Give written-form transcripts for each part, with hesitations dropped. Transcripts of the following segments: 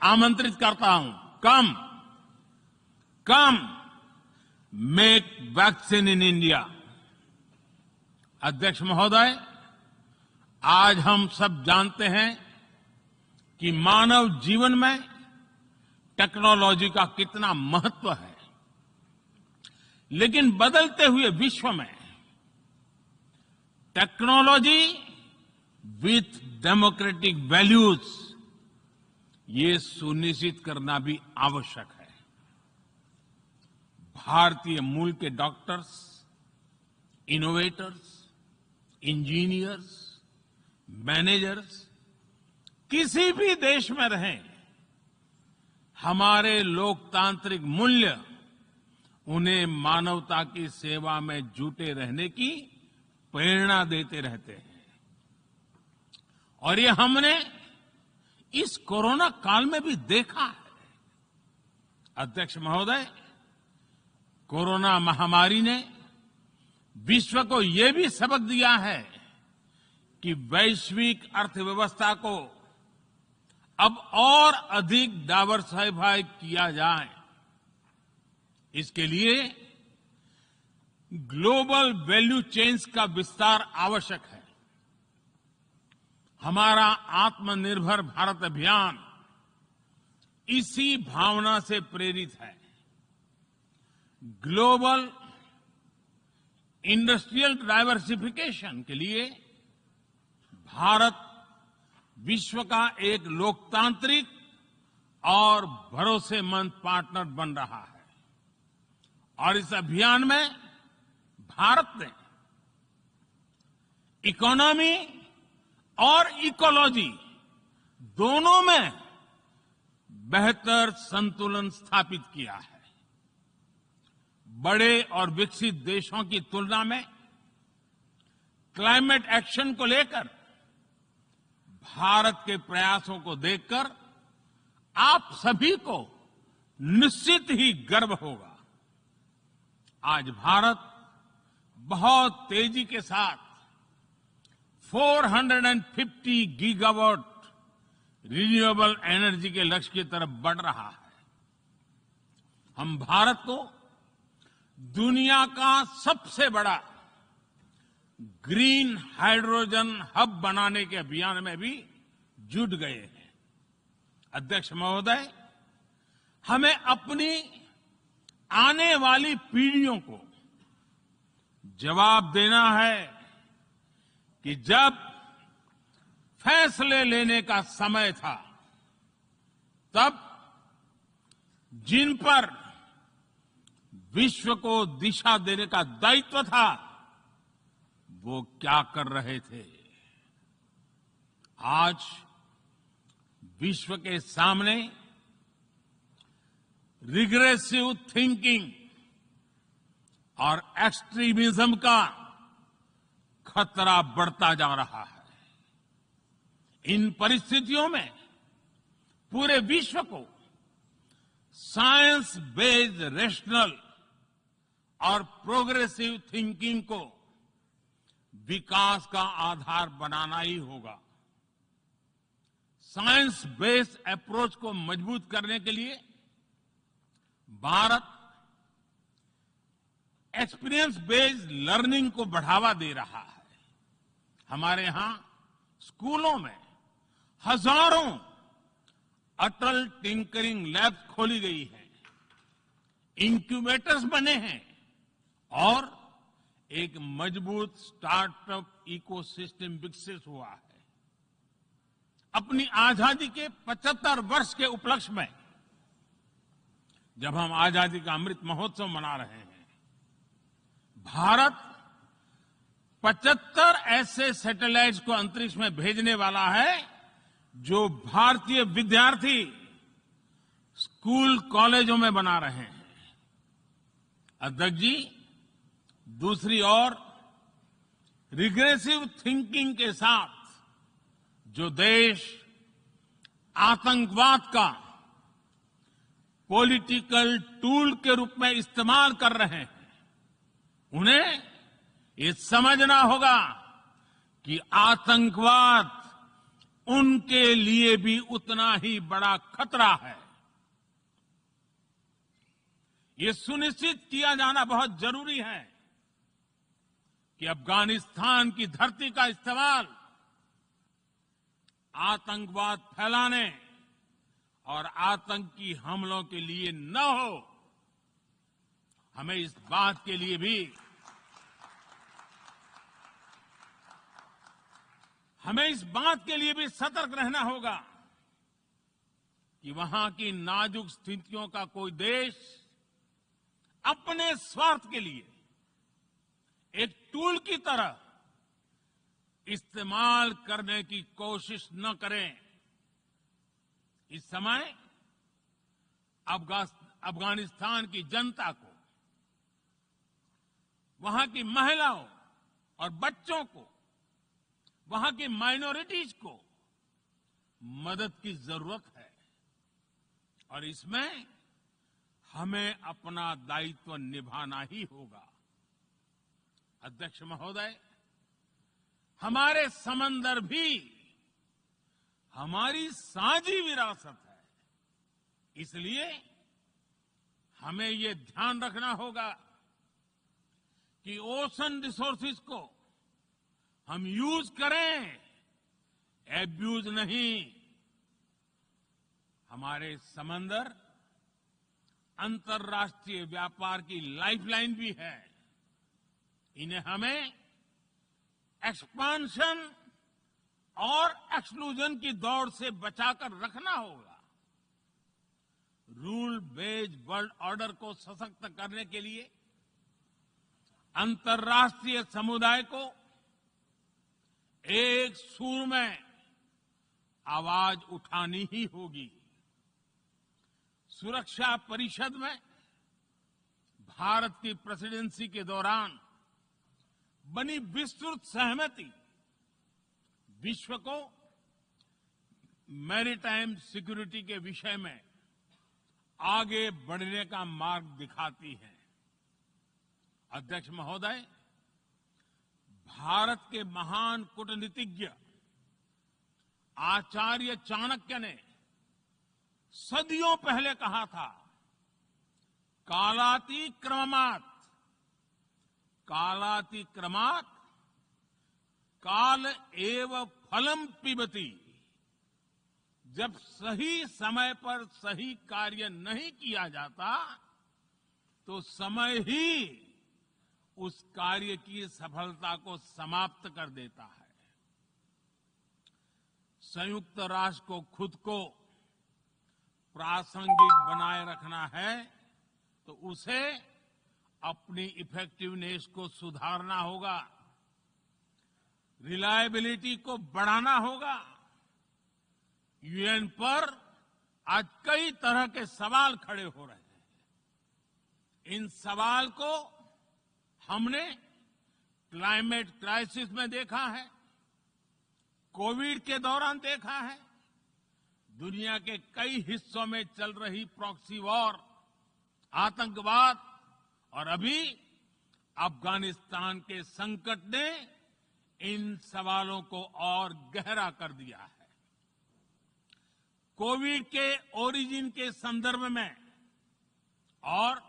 आमंत्रित करता हूं, कम मेक वैक्सीन इन इंडिया। अध्यक्ष महोदय, आज हम सब जानते हैं कि मानव जीवन में टेक्नोलॉजी का कितना महत्व है, लेकिन बदलते हुए विश्व में टेक्नोलॉजी विथ डेमोक्रेटिक वैल्यूज, ये सुनिश्चित करना भी आवश्यक है। भारतीय मूल के डॉक्टर्स, इनोवेटर्स, इंजीनियर्स, मैनेजर्स किसी भी देश में रहें, हमारे लोकतांत्रिक मूल्य उन्हें मानवता की सेवा में जुटे रहने की प्रेरणा देते रहते हैं। और ये हमने इस कोरोना काल में भी देखा है। अध्यक्ष महोदय, कोरोना महामारी ने विश्व को ये भी सबक दिया है कि वैश्विक अर्थव्यवस्था को अब और अधिक डाइवर्सिफाई किया जाए। इसके लिए ग्लोबल वैल्यू चेन्स का विस्तार आवश्यक है। हमारा आत्मनिर्भर भारत अभियान इसी भावना से प्रेरित है। ग्लोबल इंडस्ट्रियल डाइवर्सिफिकेशन के लिए भारत विश्व का एक लोकतांत्रिक और भरोसेमंद पार्टनर बन रहा है। और इस अभियान में भारत ने इकोनॉमी और इकोलॉजी दोनों में बेहतर संतुलन स्थापित किया है। बड़े और विकसित देशों की तुलना में क्लाइमेट एक्शन को लेकर भारत के प्रयासों को देखकर आप सभी को निश्चित ही गर्व होगा। आज भारत बहुत तेजी के साथ 450 गीगावाट रिन्यूएबल एनर्जी के लक्ष्य की तरफ बढ़ रहा है। हम भारत को दुनिया का सबसे बड़ा ग्रीन हाइड्रोजन हब बनाने के अभियान में भी जुट गए हैं। अध्यक्ष महोदय, हमें अपनी आने वाली पीढ़ियों को जवाब देना है कि जब फैसले लेने का समय था, तब जिन पर विश्व को दिशा देने का दायित्व था, वो क्या कर रहे थे। आज विश्व के सामने रिग्रेसिव थिंकिंग और एक्सट्रीमिज्म का खतरा बढ़ता जा रहा है। इन परिस्थितियों में पूरे विश्व को साइंस बेस्ड रेशनल और प्रोग्रेसिव थिंकिंग को विकास का आधार बनाना ही होगा। साइंस बेस्ड अप्रोच को मजबूत करने के लिए भारत एक्सपीरियंस बेस्ड लर्निंग को बढ़ावा दे रहा है। हमारे यहां स्कूलों में हजारों अटल टिंकरिंग लैब्स खोली गई हैं, इंक्यूबेटर्स बने हैं और एक मजबूत स्टार्टअप इकोसिस्टम विकसित हुआ है। अपनी आजादी के 75 वर्ष के उपलक्ष्य में जब हम आजादी का अमृत महोत्सव मना रहे हैं, भारत 75 ऐसे सैटेलाइट्स को अंतरिक्ष में भेजने वाला है जो भारतीय विद्यार्थी स्कूल कॉलेजों में बना रहे हैं। अध्यक्ष जी, दूसरी ओर रिग्रेसिव थिंकिंग के साथ जो देश आतंकवाद का पॉलिटिकल टूल के रूप में इस्तेमाल कर रहे हैं, उन्हें ये समझना होगा कि आतंकवाद उनके लिए भी उतना ही बड़ा खतरा है। ये सुनिश्चित किया जाना बहुत जरूरी है कि अफगानिस्तान की धरती का इस्तेमाल आतंकवाद फैलाने और आतंकी हमलों के लिए न हो। हमें इस बात के लिए भी सतर्क रहना होगा कि वहां की नाजुक स्थितियों का कोई देश अपने स्वार्थ के लिए एक टूल की तरह इस्तेमाल करने की कोशिश न करें। इस समय अफगानिस्तान की जनता को, वहां की महिलाओं और बच्चों को, वहां की माइनॉरिटीज को मदद की जरूरत है और इसमें हमें अपना दायित्व निभाना ही होगा। अध्यक्ष महोदय, हमारे समंदर भी हमारी साझी विरासत है। इसलिए हमें ये ध्यान रखना होगा कि ओशन रिसोर्सेज को हम यूज करें, एब्यूज नहीं। हमारे समंदर अंतर्राष्ट्रीय व्यापार की लाइफलाइन भी है। इन्हें हमें एक्सपांशन और एक्सक्लूजन की दौड़ से बचाकर रखना होगा। रूल बेस्ड वर्ल्ड ऑर्डर को सशक्त करने के लिए अंतर्राष्ट्रीय समुदाय को एक सुर में आवाज उठानी ही होगी। सुरक्षा परिषद में भारत की प्रेसिडेंसी के दौरान बनी विस्तृत सहमति विश्व को मैरीटाइम सिक्योरिटी के विषय में आगे बढ़ने का मार्ग दिखाती है। अध्यक्ष महोदय, भारत के महान कूटनीतिज्ञ आचार्य चाणक्य ने सदियों पहले कहा था, कालातिक्रमात् काल एव फलम पिबति। जब सही समय पर सही कार्य नहीं किया जाता तो समय ही उस कार्य की सफलता को समाप्त कर देता है। संयुक्त राष्ट्र को खुद को प्रासंगिक बनाए रखना है तो उसे अपनी इफेक्टिवनेस को सुधारना होगा, रिलायबिलिटी को बढ़ाना होगा। यूएन पर आज कई तरह के सवाल खड़े हो रहे हैं। इन सवाल को हमने क्लाइमेट क्राइसिस में देखा है, कोविड के दौरान देखा है, दुनिया के कई हिस्सों में चल रही प्रॉक्सी वॉर, आतंकवाद और अभी अफगानिस्तान के संकट ने इन सवालों को और गहरा कर दिया है। कोविड के ओरिजिन के संदर्भ में और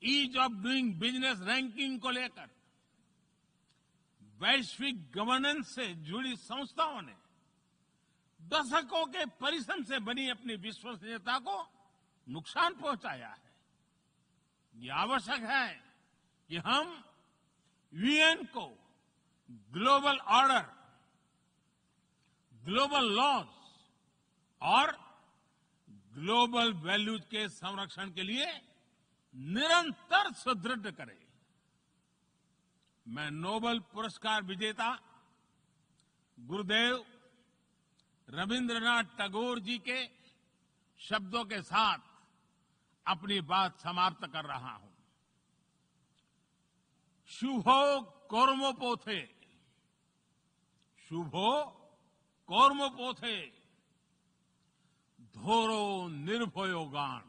ease of doing business ranking को लेकर वैश्विक गवर्नेंस से जुड़ी संस्थाओं ने दशकों के परिश्रम से बनी अपनी विश्वसनीयता को नुकसान पहुंचाया है। ये आवश्यक है कि हम यूएन को ग्लोबल ऑर्डर, ग्लोबल लॉज और ग्लोबल वैल्यूज के संरक्षण के लिए निरंतर सुदृढ़ करें। मैं नोबेल पुरस्कार विजेता गुरुदेव रविंद्रनाथ टैगोर जी के शब्दों के साथ अपनी बात समाप्त कर रहा हूं। शुभो कर्मोपोथे, शुभो कर्मोपोथे, धोरो निर्भयो गान,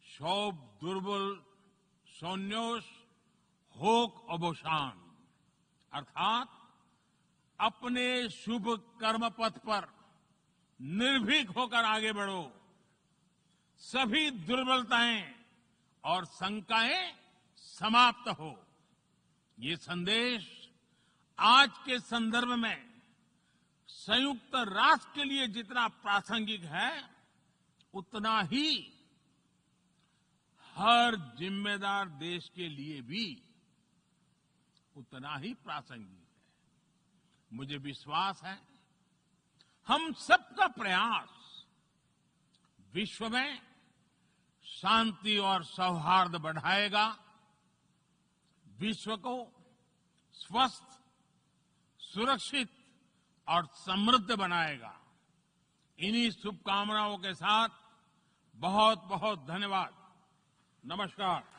सौब दुर्बल सौन्योष होक अबोशान। अर्थात अपने शुभ कर्म पथ पर निर्भीक होकर आगे बढ़ो। सभी दुर्बलताएं और शंकाएं समाप्त हो। ये संदेश आज के संदर्भ में संयुक्त राष्ट्र के लिए जितना प्रासंगिक है, उतना ही हर जिम्मेदार देश के लिए भी उतना ही प्रासंगिक है। मुझे विश्वास है हम सबका प्रयास विश्व में शांति और सौहार्द बढ़ाएगा, विश्व को स्वस्थ, सुरक्षित और समृद्ध बनाएगा। इन्हीं शुभकामनाओं के साथ बहुत बहुत धन्यवाद। नमस्कार।